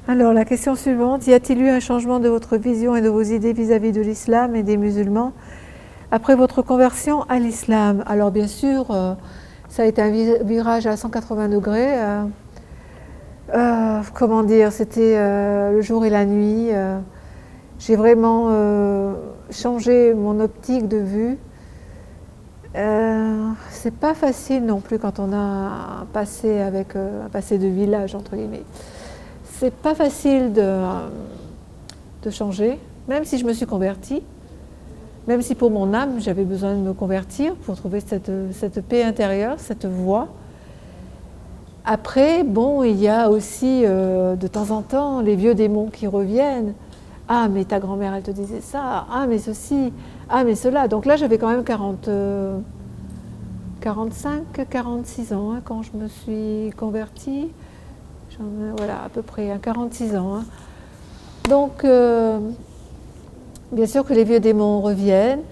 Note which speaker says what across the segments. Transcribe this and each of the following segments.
Speaker 1: Alors, la question suivante, y a-t-il eu un changement de votre vision et de vos idées vis-à-vis de l'islam et des musulmans après votre conversion à l'islam? Alors, bien sûr, ça a été un virage à 180 degrés. Comment dire, c'était le jour et la nuit. J'ai vraiment changé mon optique de vue. C'est pas facile non plus quand on a un passé avec un passé de village entre guillemets. C'est pas facile de changer, même si je me suis convertie, même si pour mon âme j'avais besoin de me convertir pour trouver cette paix intérieure, cette voie. Après, bon, il y a aussi de temps en temps les vieux démons qui reviennent. Ah, mais ta grand-mère, elle te disait ça. Ah, mais ceci. Ah, mais cela. Donc là, j'avais quand même 45, 46 ans hein, quand je me suis convertie. Voilà, à peu près 46 ans. Hein. Donc, bien sûr que les vieux démons reviennent.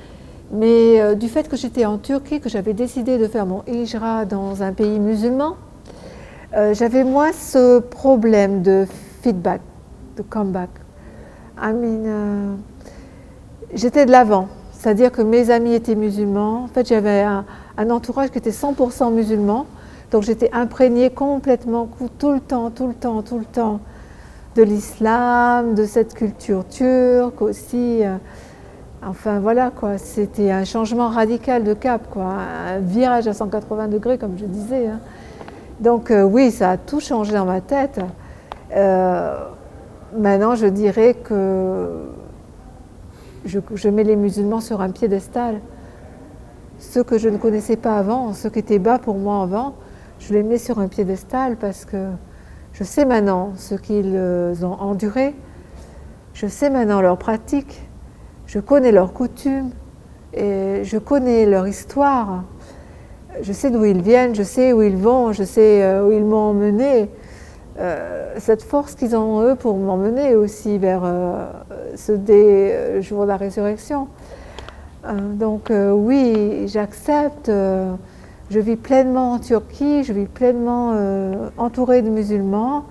Speaker 1: Mais du fait que j'étais en Turquie, que j'avais décidé de faire mon hijra dans un pays musulman, j'avais moins ce problème de feedback, de comeback. J'étais de l'avant, c'est-à-dire que mes amis étaient musulmans. En fait, j'avais un entourage qui était 100% musulman, donc j'étais imprégnée complètement, tout le temps, de l'islam, de cette culture turque aussi. Enfin voilà quoi, c'était un changement radical de cap, quoi, un virage à 180 degrés comme je disais. Hein. Donc oui, ça a tout changé dans ma tête. Maintenant, je dirais que je mets les musulmans sur un piédestal. Ceux que je ne connaissais pas avant, ceux qui étaient bas pour moi avant, je les mets sur un piédestal parce que je sais maintenant ce qu'ils ont enduré, je sais maintenant leurs pratiques, je connais leurs coutumes, et je connais leur histoire, je sais d'où ils viennent, je sais où ils vont, je sais où ils m'ont emmené. Cette force qu'ils ont eux pour m'emmener aussi vers ce jour de la résurrection. Donc oui, j'accepte, je vis pleinement en Turquie, je vis pleinement entourée de musulmans.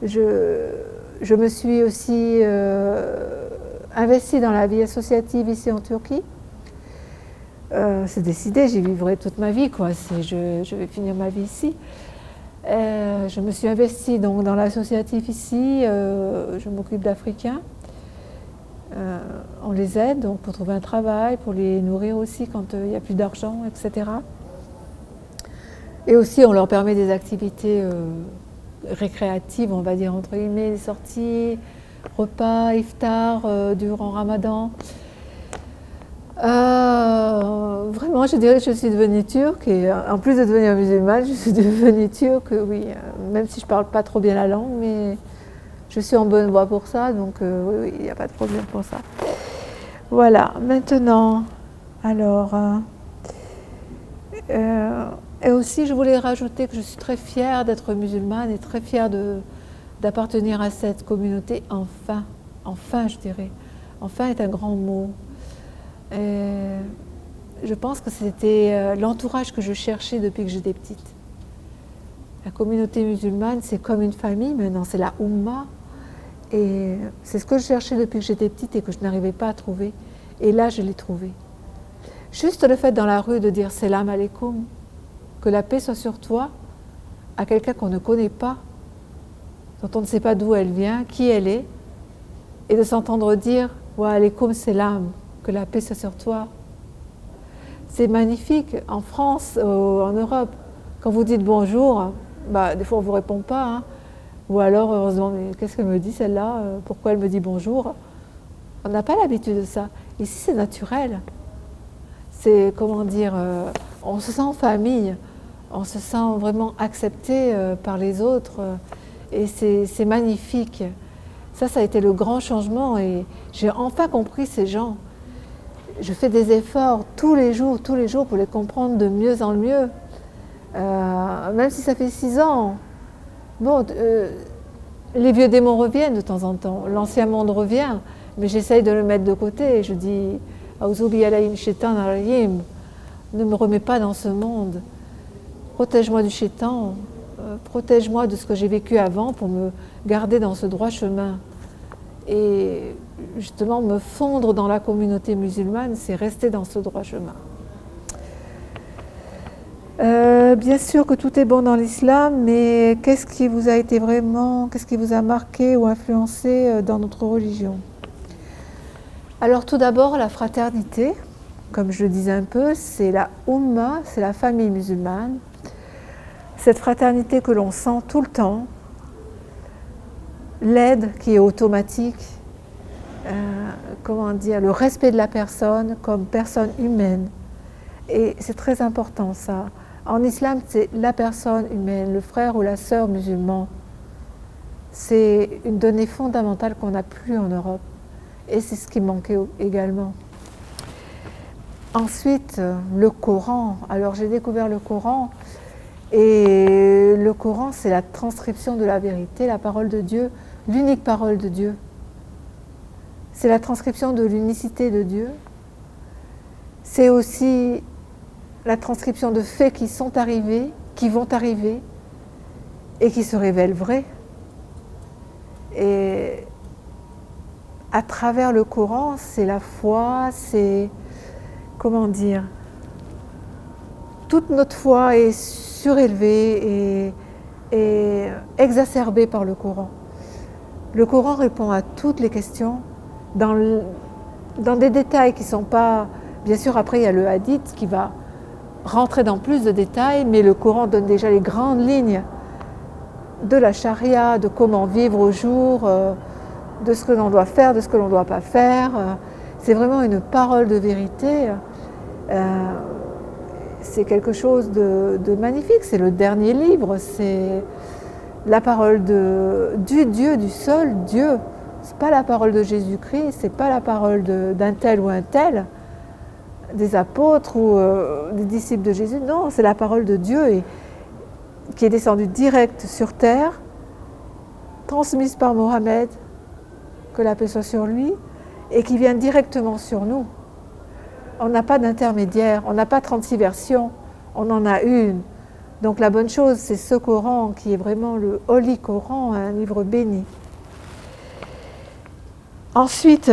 Speaker 1: Je me suis aussi investie dans la vie associative ici en Turquie. C'est décidé, j'y vivrai toute ma vie, quoi. Je vais finir ma vie ici. Je me suis investie donc dans l'associatif ici, je m'occupe d'Africains. On les aide donc, pour trouver un travail, pour les nourrir aussi quand il n'y a plus d'argent, etc. Et aussi on leur permet des activités récréatives, on va dire entre guillemets, des sorties, repas, iftar durant Ramadan. Vraiment, je dirais que je suis devenue turque et en plus de devenir musulmane, je suis devenue turque, oui, même si je ne parle pas trop bien la langue, mais je suis en bonne voie pour ça, donc oui, il n'y a pas de problème pour ça. Voilà, maintenant, alors, et aussi je voulais rajouter que je suis très fière d'être musulmane et très fière d'appartenir à cette communauté, enfin je dirais, enfin est un grand mot. Et je pense que c'était l'entourage que je cherchais depuis que j'étais petite. La communauté musulmane, c'est comme une famille maintenant, c'est la Oumma. Et c'est ce que je cherchais depuis que j'étais petite et que je n'arrivais pas à trouver. Et là, je l'ai trouvé. Juste le fait dans la rue de dire Salam alaikum, que la paix soit sur toi, à quelqu'un qu'on ne connaît pas, dont on ne sait pas d'où elle vient, qui elle est, et de s'entendre dire Wa alaikum salam, que la paix soit sur toi. C'est magnifique. En France, en Europe, quand vous dites bonjour, bah, des fois on ne vous répond pas. Hein. Ou alors, heureusement, mais qu'est-ce qu'elle me dit celle-là? Pourquoi elle me dit bonjour? On n'a pas l'habitude de ça. Ici, c'est naturel. C'est, comment dire, on se sent en famille, on se sent vraiment accepté par les autres, et c'est magnifique. Ça a été le grand changement, et j'ai enfin compris ces gens. Je fais des efforts tous les jours pour les comprendre de mieux en mieux, même si ça fait 6 ans. Bon, les vieux démons reviennent de temps en temps, l'ancien monde revient, mais j'essaye de le mettre de côté. Je dis, ne me remets pas dans ce monde. Protège-moi du shaitan, protège-moi de ce que j'ai vécu avant pour me garder dans ce droit chemin. Et justement, me fondre dans la communauté musulmane, c'est rester dans ce droit chemin. Bien sûr que tout est bon dans l'islam, mais qu'est-ce qui vous a été vraiment, qu'est-ce qui vous a marqué ou influencé dans notre religion? Alors tout d'abord, la fraternité, comme je le disais un peu, c'est la Ummah, c'est la famille musulmane. Cette fraternité que l'on sent tout le temps, l'aide qui est automatique, comment dire, le respect de la personne comme personne humaine. Et c'est très important ça. En islam, c'est la personne humaine, le frère ou la sœur musulman. C'est une donnée fondamentale qu'on n'a plus en Europe. Et c'est ce qui manquait également. Ensuite, le Coran. Alors j'ai découvert le Coran. Et le Coran, c'est la transcription de la vérité, la parole de Dieu, l'unique parole de Dieu. C'est la transcription de l'unicité de Dieu. C'est aussi la transcription de faits qui sont arrivés, qui vont arriver et qui se révèlent vrais. Et à travers le Coran, c'est la foi, c'est, comment dire, toute notre foi est surélevée et exacerbée par le Coran. Le Coran répond à toutes les questions dans des détails qui ne sont pas... Bien sûr, après, il y a le hadith qui va rentrer dans plus de détails, mais le Coran donne déjà les grandes lignes de la charia, de comment vivre au jour, de ce que l'on doit faire, de ce que l'on ne doit pas faire. C'est vraiment une parole de vérité. C'est quelque chose de magnifique. C'est le dernier livre, c'est la parole du Dieu, du seul Dieu. Ce n'est pas la parole de Jésus-Christ, ce n'est pas la parole d'un tel ou un tel, des apôtres ou des disciples de Jésus. Non, c'est la parole de Dieu qui est descendue direct sur terre, transmise par Mohammed, que la paix soit sur lui, et qui vient directement sur nous. On n'a pas d'intermédiaire, on n'a pas 36 versions, on en a une. Donc la bonne chose, c'est ce Coran qui est vraiment le Holy Coran, un livre béni. Ensuite,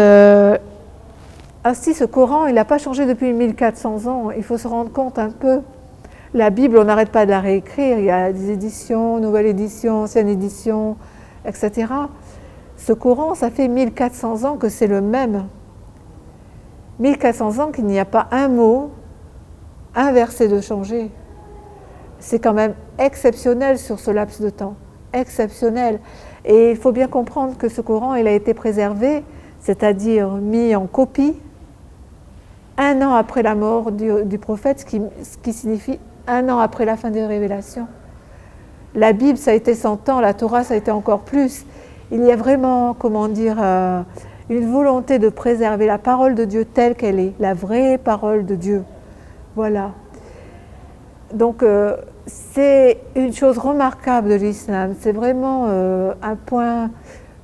Speaker 1: ainsi, ce Coran, il n'a pas changé depuis 1400 ans. Il faut se rendre compte un peu. La Bible, on n'arrête pas de la réécrire. Il y a des éditions, nouvelle édition, ancienne édition, etc. Ce Coran, ça fait 1400 ans que c'est le même. 1400 ans qu'il n'y a pas un mot, un verset de changer. C'est quand même exceptionnel sur ce laps de temps. Exceptionnel. Et il faut bien comprendre que ce Coran, il a été préservé, c'est-à-dire mis en copie, 1 an après la mort du prophète, ce qui signifie 1 an après la fin des révélations. La Bible, ça a été 100 ans, la Torah, ça a été encore plus. Il y a vraiment, comment dire, une volonté de préserver la parole de Dieu telle qu'elle est, la vraie parole de Dieu. Voilà. Donc, c'est une chose remarquable de l'islam. C'est vraiment un point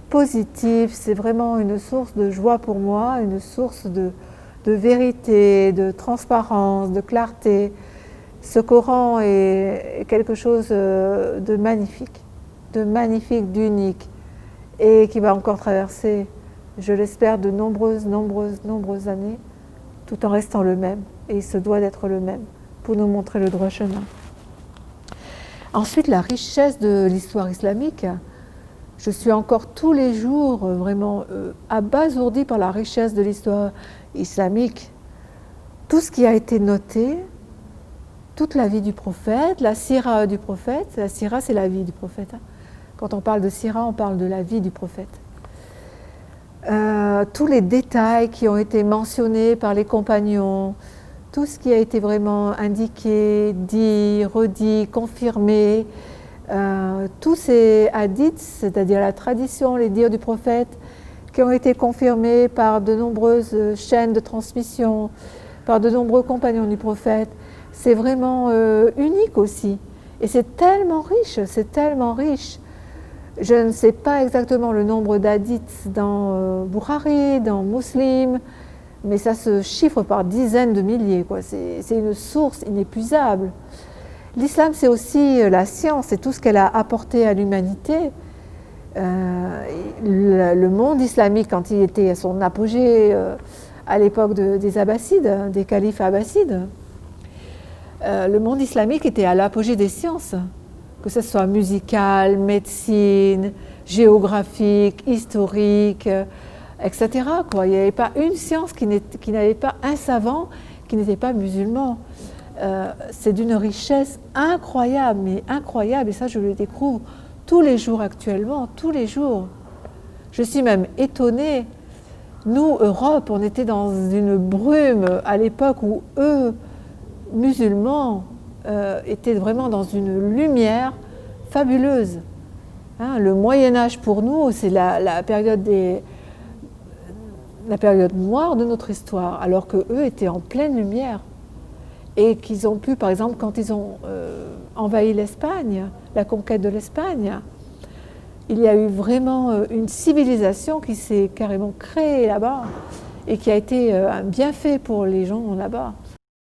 Speaker 1: positif, c'est vraiment une source de joie pour moi, une source de vérité, de transparence, de clarté. Ce Coran est quelque chose de magnifique, d'unique, et qui va encore traverser, je l'espère, de nombreuses années, tout en restant le même. Et il se doit d'être le même, pour nous montrer le droit chemin. Ensuite, la richesse de l'histoire islamique. Je suis encore tous les jours vraiment abasourdie par la richesse de l'histoire islamique. Tout ce qui a été noté, toute la vie du prophète, la sira du prophète. La sira, c'est la vie du prophète. Quand on parle de sira, on parle de la vie du prophète. Tous les détails qui ont été mentionnés par les compagnons, tout ce qui a été vraiment indiqué, dit, redit, confirmé, tous ces hadiths, c'est-à-dire la tradition, les dires du prophète, qui ont été confirmés par de nombreuses chaînes de transmission, par de nombreux compagnons du prophète, c'est vraiment unique aussi. Et c'est tellement riche, c'est tellement riche. Je ne sais pas exactement le nombre d'hadiths dans Bukhari, dans Muslim, mais ça se chiffre par dizaines de milliers, quoi. C'est une source inépuisable. L'islam, c'est aussi la science, c'est tout ce qu'elle a apporté à l'humanité. Le monde islamique, quand il était à son apogée à l'époque des Abbassides, des califes abbassides, le monde islamique était à l'apogée des sciences, que ce soit musicale, médecine, géographique, historique, etc. Quoi. Il n'y avait pas une science qui n'avait pas un savant qui n'était pas musulman. C'est d'une richesse incroyable, mais incroyable, et ça je le découvre tous les jours actuellement, tous les jours. Je suis même étonnée. Nous, Europe, on était dans une brume à l'époque où eux, musulmans, étaient vraiment dans une lumière fabuleuse. Hein, le Moyen-Âge pour nous, c'est la période noire de notre histoire, alors qu'eux étaient en pleine lumière. Et qu'ils ont pu, par exemple, quand ils ont envahi l'Espagne, la conquête de l'Espagne, il y a eu vraiment une civilisation qui s'est carrément créée là-bas et qui a été un bienfait pour les gens là-bas.